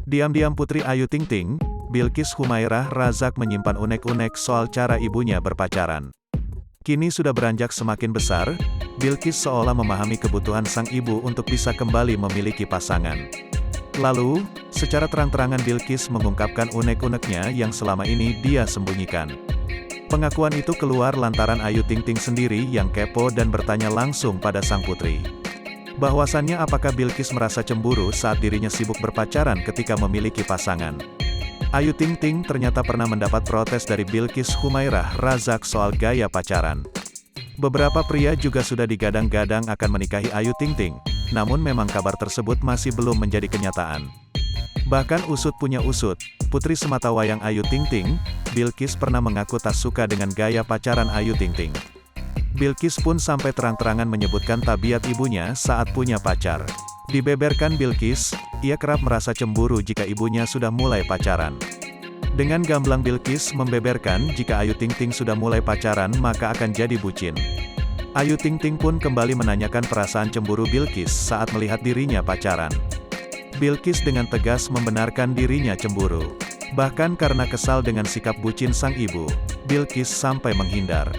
Diam-diam Putri Ayu Ting Ting, Bilqis Humairah Razak menyimpan unek-unek soal cara ibunya berpacaran. Kini sudah beranjak semakin besar, Bilqis seolah memahami kebutuhan sang ibu untuk bisa kembali memiliki pasangan. Lalu, secara terang-terangan Bilqis mengungkapkan unek-uneknya yang selama ini dia sembunyikan. Pengakuan itu keluar lantaran Ayu Ting Ting sendiri yang kepo dan bertanya langsung pada sang putri. Bahwasannya apakah Bilqis merasa cemburu saat dirinya sibuk berpacaran ketika memiliki pasangan. Ayu Ting Ting ternyata pernah mendapat protes dari Bilqis Humairah Razak soal gaya pacaran. Beberapa pria juga sudah digadang-gadang akan menikahi Ayu Ting Ting, namun memang kabar tersebut masih belum menjadi kenyataan. Bahkan usut punya usut, putri sematawayang Ayu Ting Ting, Bilqis pernah mengaku tak suka dengan gaya pacaran Ayu Ting Ting. Bilqis pun sampai terang-terangan menyebutkan tabiat ibunya saat punya pacar. Dibeberkan Bilqis, ia kerap merasa cemburu jika ibunya sudah mulai pacaran. Dengan gamblang Bilqis membeberkan jika Ayu Ting Ting sudah mulai pacaran maka akan jadi bucin. Ayu Ting Ting pun kembali menanyakan perasaan cemburu Bilqis saat melihat dirinya pacaran. Bilqis dengan tegas membenarkan dirinya cemburu. Bahkan karena kesal dengan sikap bucin sang ibu, Bilqis sampai menghindar.